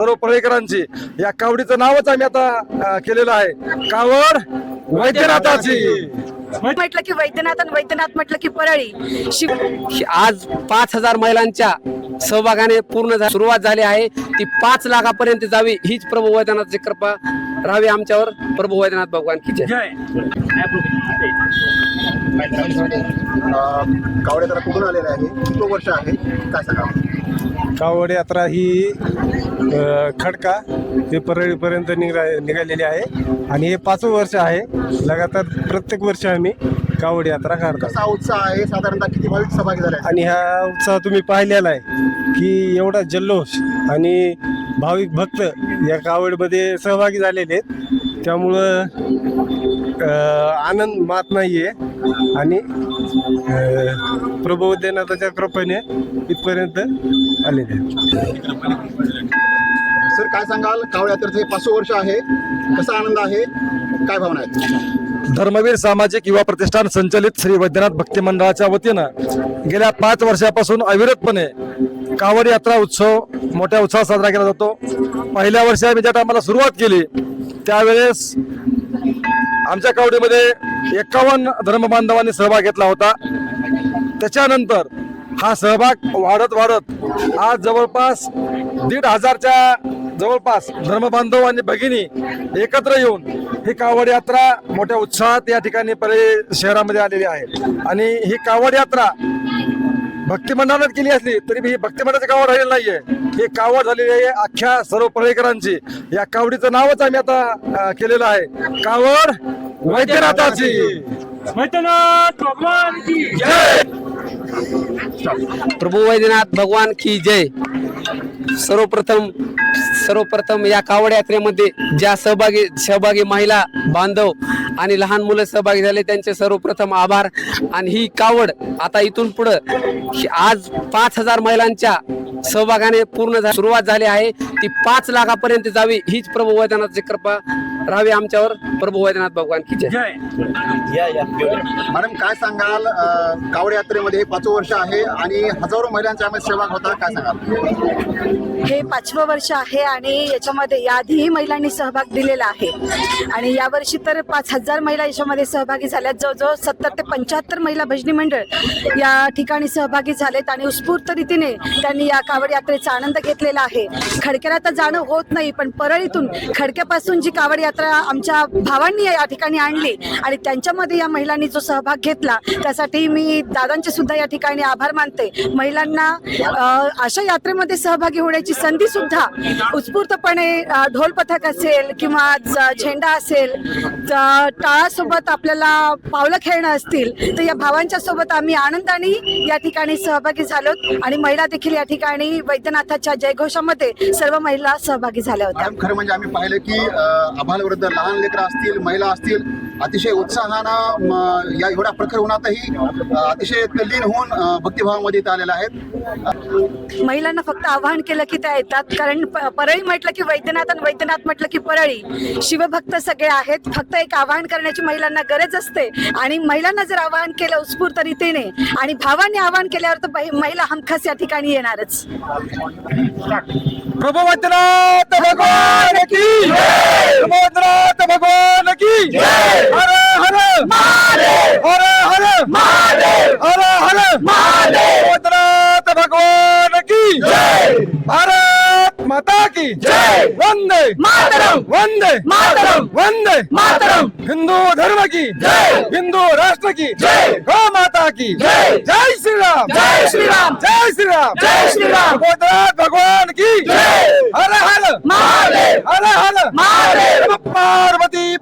सर्व परेकरांची या कावडीचं नावच आम्ही आता केलेलं आहे, कावड वैद्यनाथाची. म्हटलं की वैद्यनाथ आणि वैद्यनाथ म्हटलं की परळी. आज 5,000 महिलांच्या सहभागाने सुरुवात झाली आहे. ती 5 लाखापर्यंत जावी हीच प्रभू वैद्यनाथची कृपा राहावी आमच्यावर. प्रभू वैद्यनाथ भगवान की जय. कावड यात्रा कुठून आलेला आहे, किती वर्ष आहे, काय सांगा? कावड यात्रा ही खडका ते परळीपर्यंत निघालेली आहे आणि हे 5वं वर्ष आहे. लगातार प्रत्येक वर्षी आम्ही कावड यात्रा काढतो. कसा उत्साह आहे, साधारणतः किती भाविक सहभागी झाले? आणि हा उत्साह तुम्ही पाहिलेला आहे की एवढा जल्लोष आणि भाविक भक्त या कावडमध्ये सहभागी झालेले आहेत. त्यामुळं आनंद मात नाही आहे आणि प्रभू वैद्यनाथाच्या कृपेने इथपर्यंत आलेले आहेत. सर काय सांगाल, कावड यात्रेचं हे 5वं वर्ष आहे, कसा आनंद आहे, काय भावना आहेत? धर्मवीर सामाजिक युवा प्रतिष्ठान संचलित श्री वैद्यनाथ भक्ती मंडळाच्या वतीनं गेल्या 5 वर्षापासून अविरतपणे कावड यात्रा उत्सव मोठ्या उत्साहात साजरा केला जातो. पहिल्या वर्षी आम्ही ज्या टायमाला सुरुवात केली त्यावेळेस आमच्या कावडीमध्ये 51 धर्मबांधवांनी सहभाग घेतला होता. त्याच्यानंतर हा सहभाग वाढत वाढत आज जवळपास 1,500च्या जवळपास धर्मबांधव आणि भगिनी एकत्र येऊन ही कावड यात्रा मोठ्या उत्साहात या ठिकाणी परळी शहरामध्ये आलेली आहे. आणि ही कावड यात्रा भक्ती मंडळात केली असली तरी ही भक्ती मंडळाची कावड राहिलेली नाहीये, ही कावड झालेली आहे अख्ख्या सर्व परेकरांची. या कावडीचं नावच आम्ही आता केलेलं आहे, कावड वैद्यनाथाची. वैद्यनाथ भगवान की जय. प्रभू वैद्यनाथ भगवान की जय. सर्वप्रथम या कावड यात्रेमध्ये ज्या सहभागी महिला बांधव आणि लहान मुलं सहभागी झाले त्यांचे सर्वप्रथम आभार. आणि ही कावड आता इथून पुढं आज 5,000 महिलांच्या सहभागाने सुरुवात झाली आहे. ती 5 लाखापर्यंत जावी हीच प्रभू वैद्यनाथची कृपा राहावी आमच्यावर. प्रभू वैद्यनाथ भगवान की जय. मॅडम काय सांगाल, कावड यात्रेमध्ये हे 5वं वर्ष आहे आणि हजारो महिलांचा यामध्ये सहभाग होता, काय सांगाल? हे 5वं वर्ष आहे आणि याच्यामध्ये याआधीही महिलांनी सहभाग दिलेला आहे आणि यावर्षी तर 5,000 महिला याच्यामध्ये सहभागी झाल्यात. जवळजवळ 70 ते 75 महिला भजनी मंडळ या ठिकाणी सहभागी झालेत आणि उत्स्फूर्त रीतीने त्यांनी या कावड यात्रेचा आनंद घेतलेला आहे. खडक्याला तर जाणं होत नाही, पण परळीतून खडक्यापासून जी कावड यात्रा आमच्या भावांनी या ठिकाणी आणली आणि त्यांच्यामध्ये या महिलांनी जो सहभाग घेतला त्यासाठी मी दादांचे सुद्धा या ठिकाणी आभार मानते. महिलांना अशा यात्रेमध्ये सहभागी होण्याची संधी सुद्धा उत्स्फूर्तपणे ढोल पथक असेल किंवा झेंडा असेल, टाळासोबत आपल्याला पावलं खेळणं असतील, तर या भावांच्या सोबत आम्ही आनंदाने या ठिकाणी सहभागी झालो आणि महिला देखील या ठिकाणी वैद्यनाथाच्या जयघोषामध्ये सर्व महिला सहभागी झाल्या होत्या. खरं म्हणजे आम्ही पाहिलं की अभालवृद्ध लहान लेकरं असतील, महिला असतील, अतिशय उत्साहानं या एवढ्या प्रखर उन्हातही अतिशय तल्लीन होऊन भक्तिभावामध्ये इथं आलेल्या आहेत. महिलांना फक्त आवाहन केलं की त्या येतात, कारण परळी म्हटलं की वैद्यनाथ आणि वैद्यनाथ म्हटलं की परळी. शिवभक्त सगळे आहेत, फक्त एक आवाहन करण्याची महिलांना गरज असते आणि महिलांना जर आवाहन केलं उत्स्फूर्त रीतीने आणि भावांनी आवाहन केल्यावर तर महिला हमखास या ठिकाणी येणारच. प्रभू वैद्यनाथ भगवान की जय. प्रभू वैद्यनाथ भगवान की जय. हर हर महादेव, हर हर महादेव, हर हर महादेव. वैद्यनाथ भगवान की जय. भारत माता की जय. वंदे मातरम, वंदे मातरम, वंदे मातरम. हिंदू धर्म की जय, हिंदू राष्ट्र की जय, गौ माता की जय. जय श्री राम, जय श्री राम, जय श्री राम, जय श्री राम. वैद्यनाथ भगवान की जय. हर हर महादेव, हर हर महादेव. पार्वती